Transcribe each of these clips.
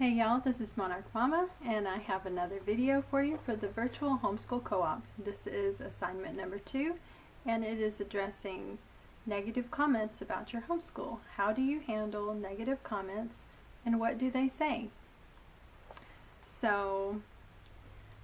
Hey y'all, this is Monarch Mama, and I have another video for you for the virtual homeschool co-op. This is assignment number 2, and it is addressing negative comments about your homeschool. How do you handle negative comments, and what do they say? So,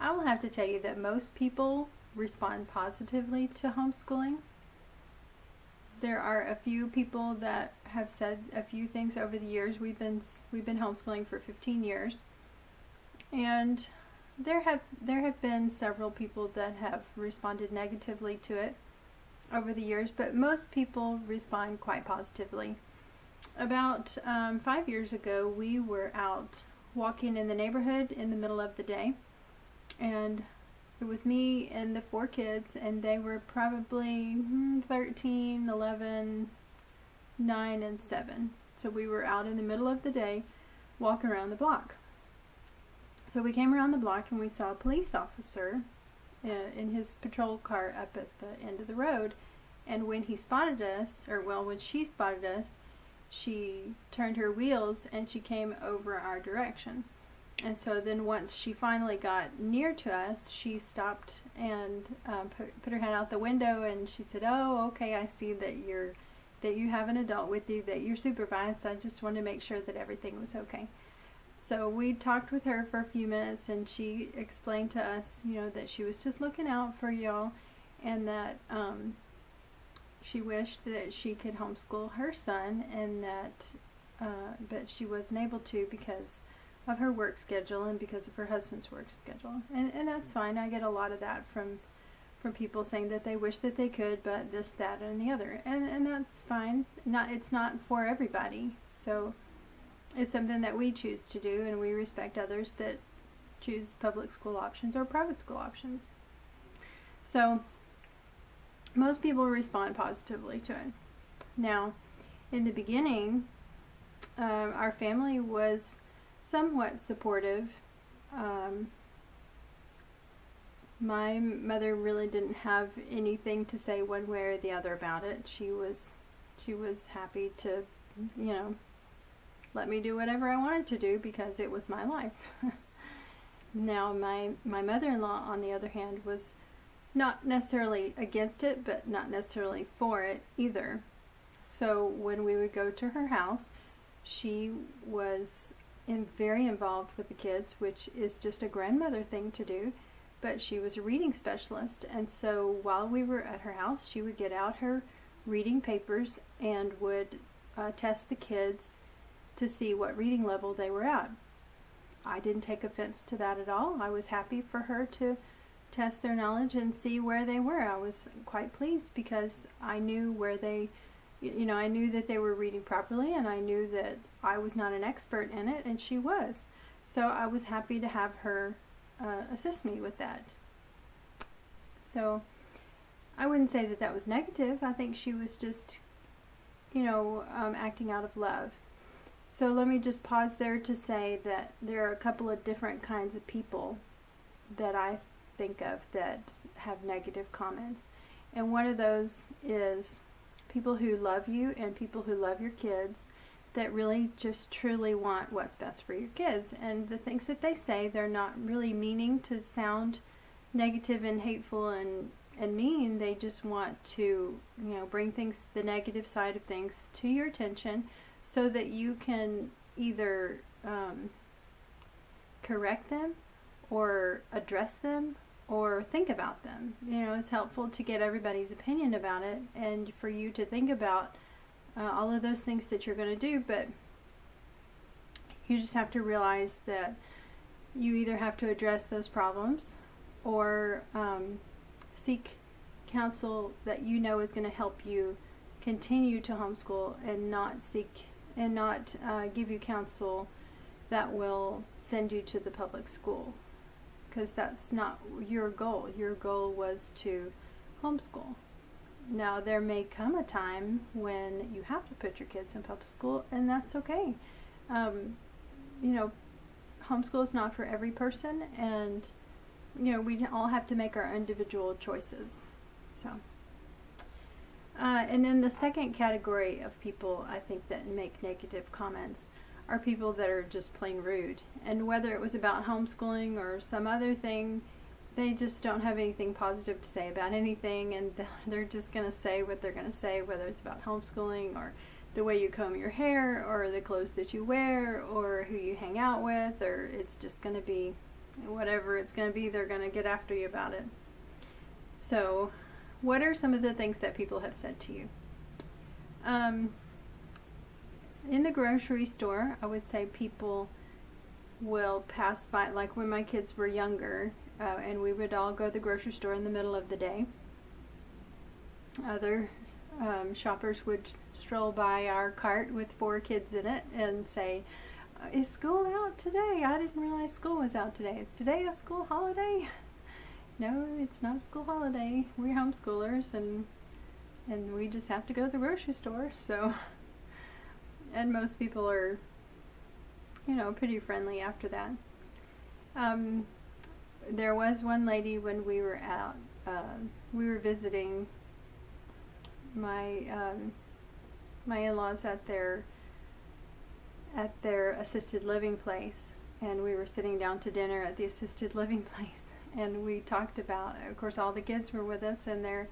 I will have to tell you that most people respond positively to homeschooling. There are a few people that have said a few things over the years. We've been homeschooling for 15 years, and there have been several people that have responded negatively to it over the years, but most people respond quite positively. About 5 years ago, we were out walking in the neighborhood in the middle of the day, and it was me and the 4 kids, and they were probably 13, 11, 9, and 7. So we were out in the middle of the day walking around the block. So we came around the block and we saw a police officer in his patrol car up at the end of the road. And when he spotted us, when she spotted us, she turned her wheels and she came over our direction. And so then once she finally got near to us, she stopped and put her hand out the window, and she said, "Oh, okay, I see that you have an adult with you, that you're supervised. I just wanted to make sure that everything was okay." So we talked with her for a few minutes, and she explained to us, that she was just looking out for y'all, and that she wished that she could homeschool her son, and that but she wasn't able to because of her work schedule and because of her husband's work schedule. And that's fine. I get a lot of that from people saying that they wish that they could, but this, that, and the other. And that's fine. It's not for everybody. So it's something that we choose to do, and we respect others that choose public school options or private school options. So most people respond positively to it. Now, in the beginning, our family was somewhat supportive. My mother really didn't have anything to say one way or the other about it. She was happy to, let me do whatever I wanted to do because it was my life. Now, my mother-in-law, on the other hand, was not necessarily against it, but not necessarily for it either. So when we would go to her house, she was very involved with the kids, which is just a grandmother thing to do, but she was a reading specialist, and so while we were at her house, she would get out her reading papers and would test the kids to see what reading level they were at. I didn't take offense to that at all. I was happy for her to test their knowledge and see where they were. I was quite pleased because I knew where they I knew that they were reading properly, and I knew that I was not an expert in it, and she was. So I was happy to have her assist me with that. So I wouldn't say that that was negative. I think she was just, acting out of love. So let me just pause there to say that there are a couple of different kinds of people that I think of that have negative comments. And one of those is people who love you and people who love your kids, that really just truly want what's best for your kids. And the things that they say, they're not really meaning to sound negative and hateful and mean. They just want to, bring the negative side of things to your attention so that you can either correct them or address them or think about them. It's helpful to get everybody's opinion about it and for you to think about all of those things that you're going to do, but you just have to realize that you either have to address those problems or seek counsel that is going to help you continue to homeschool, and not give you counsel that will send you to the public school, because that's not your goal. Your goal was to homeschool. Now, there may come a time when you have to put your kids in public school, and that's okay. Homeschool is not for every person, and we all have to make our individual choices. So, and then the second category of people, I think, that make negative comments are people that are just plain rude. And whether it was about homeschooling or some other thing, they just don't have anything positive to say about anything, and they're just going to say what they're going to say, whether it's about homeschooling or the way you comb your hair or the clothes that you wear or who you hang out with, or it's just going to be whatever it's going to be, they're going to get after you about it. So what are some of the things that people have said to you? In the grocery store, I would say people will pass by, like when my kids were younger, and we would all go to the grocery store in the middle of the day. Other shoppers would stroll by our cart with 4 kids in it and say, "Is school out today? I didn't realize school was out today. Is today a school holiday?" No, it's not a school holiday. We're homeschoolers, and we just have to go to the grocery store. So, and most people are, pretty friendly after that. There was one lady when we were out, we were visiting my in-laws at their assisted living place, and we were sitting down to dinner at the assisted living place, and we talked about, of course, all the kids were with us, and they're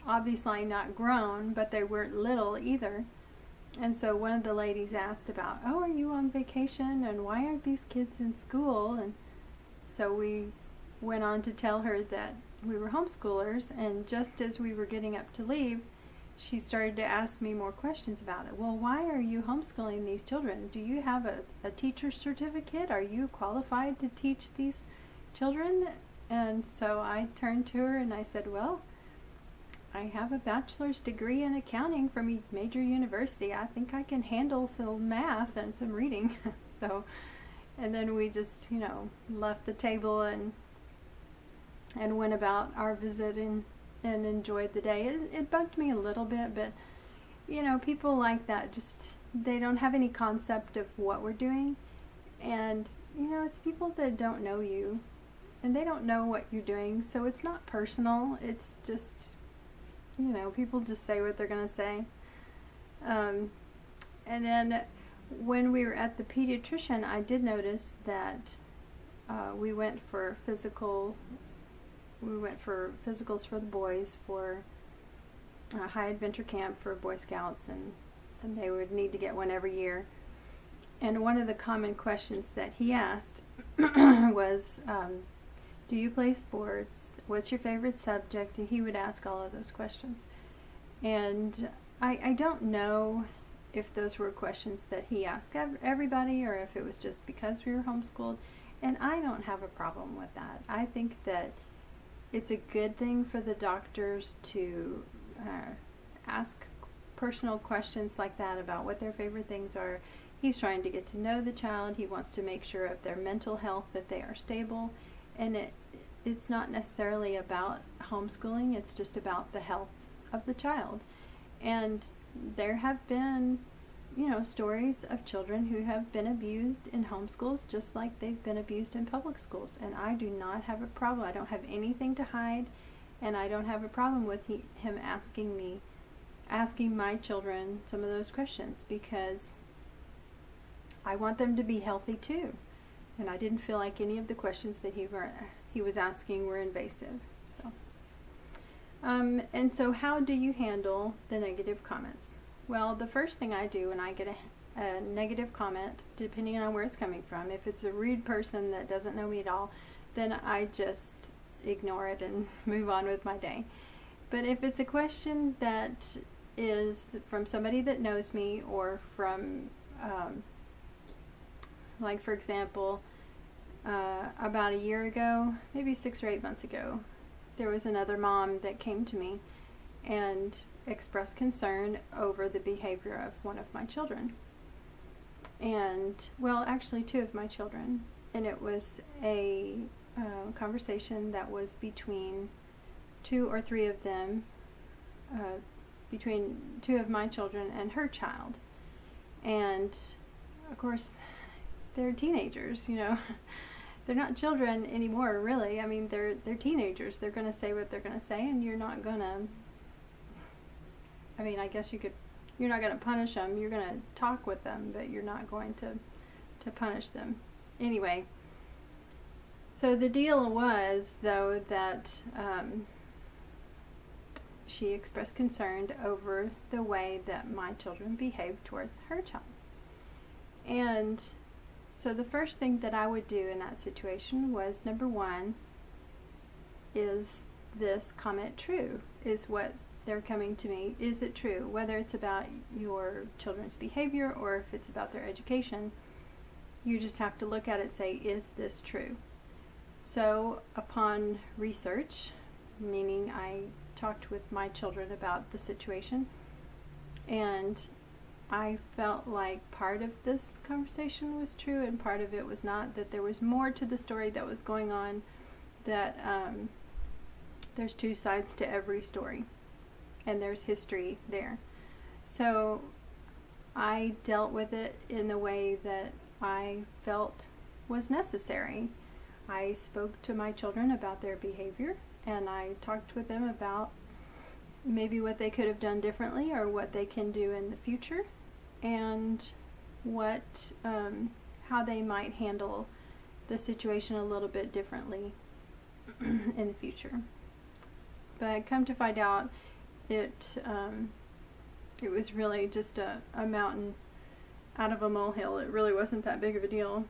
obviously not grown, but they weren't little either. And so one of the ladies asked about, "Oh, are you on vacation, and why aren't these kids in school?" And so we went on to tell her that we were homeschoolers, and just as we were getting up to leave, she started to ask me more questions about it. "Well, why are you homeschooling these children? Do you have a teacher's certificate? Are you qualified to teach these children?" And so I turned to her and I said, "Well, I have a bachelor's degree in accounting from a major university. I think I can handle some math and some reading." So, and then we just, left the table and went about our visit and enjoyed the day. It bugged me a little bit, but, people like that, just, they don't have any concept of what we're doing. And, it's people that don't know you, and they don't know what you're doing, so it's not personal. It's just, people just say what they're going to say. And then when we were at the pediatrician, I did notice that we went for physicals for the boys for a high adventure camp for Boy Scouts, and they would need to get one every year. And one of the common questions that he asked was, "Do you play sports? What's your favorite subject?" And he would ask all of those questions. And I don't know if those were questions that he asked everybody, or if it was just because we were homeschooled. And I don't have a problem with that. I think that it's a good thing for the doctors to ask personal questions like that about what their favorite things are. He's trying to get to know the child. He wants to make sure of their mental health, that they are stable. And it's not necessarily about homeschooling. It's just about the health of the child. And there have been, stories of children who have been abused in homeschools just like they've been abused in public schools. And I do not have a problem. I don't have anything to hide, and I don't have a problem with him asking my children some of those questions, because I want them to be healthy too. And I didn't feel like any of the questions that he was asking were invasive. And so how do you handle the negative comments? Well, the first thing I do when I get a negative comment, depending on where it's coming from, if it's a rude person that doesn't know me at all, then I just ignore it and move on with my day. But if it's a question that is from somebody that knows me, or from, like for example, about a year ago, maybe 6 or 8 months ago, there was another mom that came to me and expressed concern over the behavior of one of my children. And, well, actually 2 of my children. And it was a conversation that was between 2 or 3 of them, between 2 of my children and her child. And, of course, they're teenagers, They're not children anymore, really. I mean, they're teenagers. They're going to say what they're going to say, and you're not going to... I mean, I guess you could you're not going to punish them. You're going to talk with them, but you're not going to punish them. Anyway, so the deal was, though, that she expressed concern over the way that my children behaved towards her child. And so the first thing that I would do in that situation was, number one, is this comment true? Is what they're coming to me, is it true? Whether it's about your children's behavior or if it's about their education, you just have to look at it and say, is this true? So upon research, meaning I talked with my children about the situation, and I felt like part of this conversation was true and part of it was not, that there was more to the story that was going on, that there's two sides to every story and there's history there. So I dealt with it in the way that I felt was necessary. I spoke to my children about their behavior, and I talked with them about maybe what they could have done differently or what they can do in the future, and what how they might handle the situation a little bit differently in the future. But come to find out, it was really just a mountain out of a molehill. It really wasn't that big of a deal.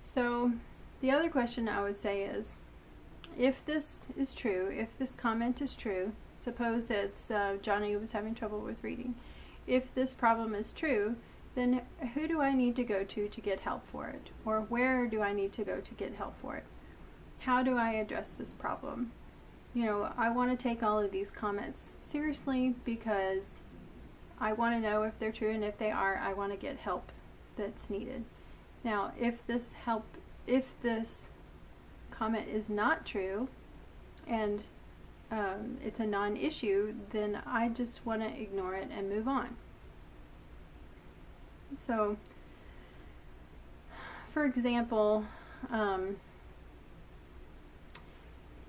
So the other question I would say is, if this is true, if this comment is true, suppose it's Johnny was having trouble with reading. If this problem is true, then who do I need to go to get help for it? Or where do I need to go to get help for it? How do I address this problem? You know, I want to take all of these comments seriously because I want to know if they're true, and if they are, I want to get help that's needed. Now, if this comment is not true and it's a non-issue, then I just want to ignore it and move on. So, for example,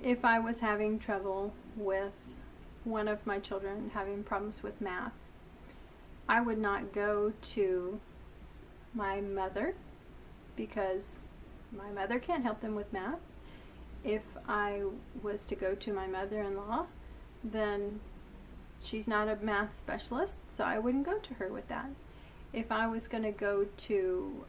if I was having trouble with one of my children having problems with math, I would not go to my mother because my mother can't help them with math. If I was to go to my mother-in-law, then she's not a math specialist, so I wouldn't go to her with that. If I was going to go to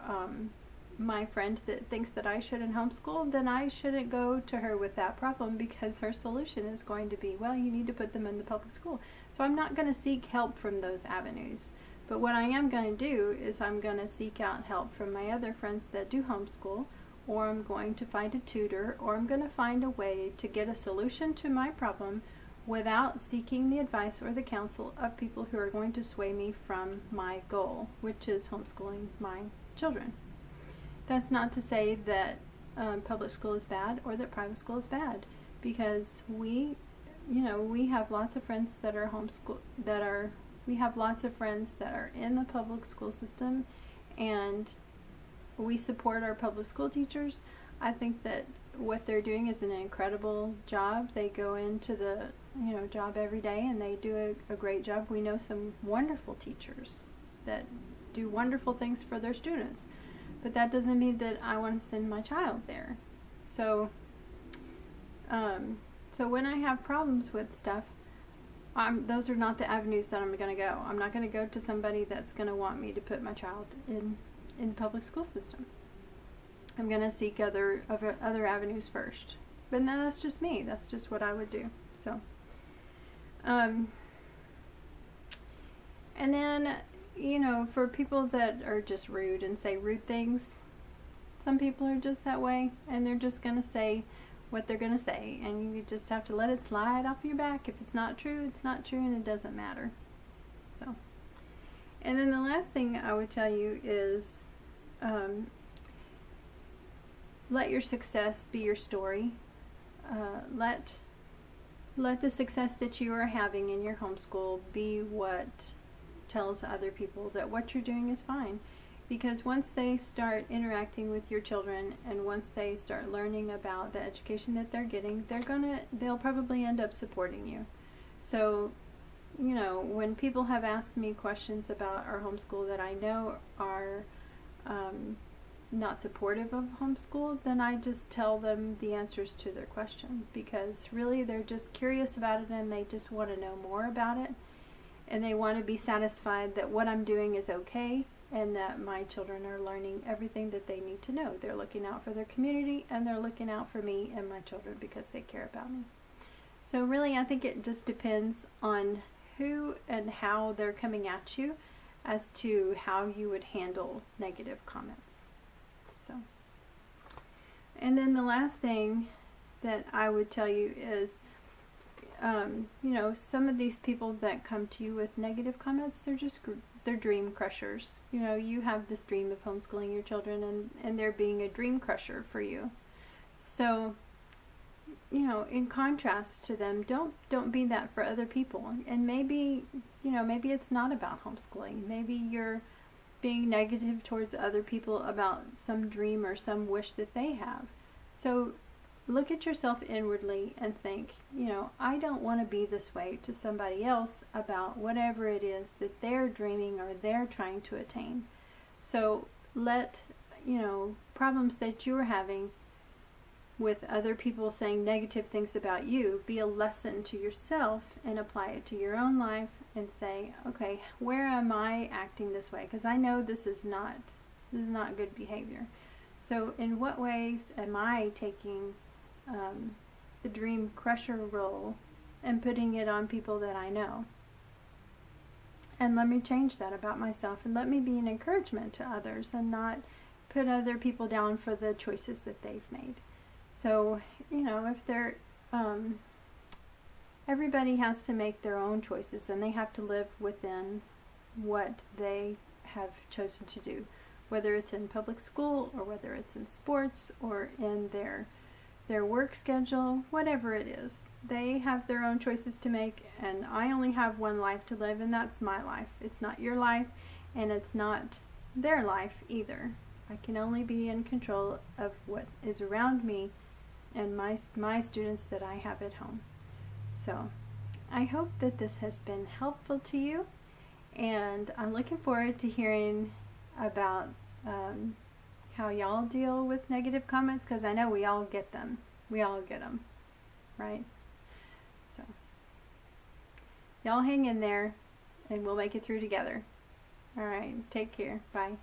my friend that thinks that I shouldn't homeschool, then I shouldn't go to her with that problem, because her solution is going to be, well, you need to put them in the public school. So I'm not going to seek help from those avenues. But what I am going to do is I'm going to seek out help from my other friends that do homeschool, or I'm going to find a tutor, or I'm going to find a way to get a solution to my problem without seeking the advice or the counsel of people who are going to sway me from my goal, which is homeschooling my children. That's not to say that public school is bad or that private school is bad, because we have lots of friends that are we have lots of friends that are in the public school system, and we support our public school teachers. I think that what they're doing is an incredible job. They go into the job every day and they do a great job. We know some wonderful teachers that do wonderful things for their students, but that doesn't mean that I want to send my child there. So when I have problems with stuff, those are not the avenues that I'm going to go. I'm not going to go to somebody that's going to want me to put my child in the public school system. I'm going to seek other avenues first. But that's just me. That's just what I would do. So, and then, for people that are just rude and say rude things, some people are just that way, and they're just going to say what they're going to say, and you just have to let it slide off your back. If it's not true, it's not true, and it doesn't matter. So, and then the last thing I would tell you is, let your success be your story. Let the success that you are having in your homeschool be what tells other people that what you're doing is fine. Because once they start interacting with your children, and once they start learning about the education that they're getting, they'll probably end up supporting you. So when people have asked me questions about our homeschool that I know are not supportive of homeschool, then I just tell them the answers to their question, because really they're just curious about it and they just want to know more about it, and they want to be satisfied that what I'm doing is okay and that my children are learning everything that they need to know. They're looking out for their community and they're looking out for me and my children because they care about me. So really, I think it just depends on who and how they're coming at you as to how you would handle negative comments. So, and then the last thing that I would tell you is, some of these people that come to you with negative comments, they're dream crushers. You have this dream of homeschooling your children, and they're being a dream crusher for you. So, in contrast to them, don't be that for other people. And maybe it's not about homeschooling. Maybe you're being negative towards other people about some dream or some wish that they have. So look at yourself inwardly and think, I don't want to be this way to somebody else about whatever it is that they're dreaming or they're trying to attain. So let, problems that you're having with other people saying negative things about you be a lesson to yourself, and apply it to your own life and say, okay, where am I acting this way? Because I know this is not good behavior. So in what ways am I taking the dream crusher role and putting it on people that I know? And let me change that about myself, and let me be an encouragement to others and not put other people down for the choices that they've made. So, if they're, everybody has to make their own choices, and they have to live within what they have chosen to do, whether it's in public school or whether it's in sports or in their work schedule, whatever it is. They have their own choices to make, and I only have one life to live, and that's my life. It's not your life, and it's not their life either. I can only be in control of what is around me and my students that I have at home. So I hope that this has been helpful to you, and I'm looking forward to hearing about how y'all deal with negative comments, because I know we all get them. We all get them, right? So y'all hang in there, and we'll make it through together. All right, take care. Bye.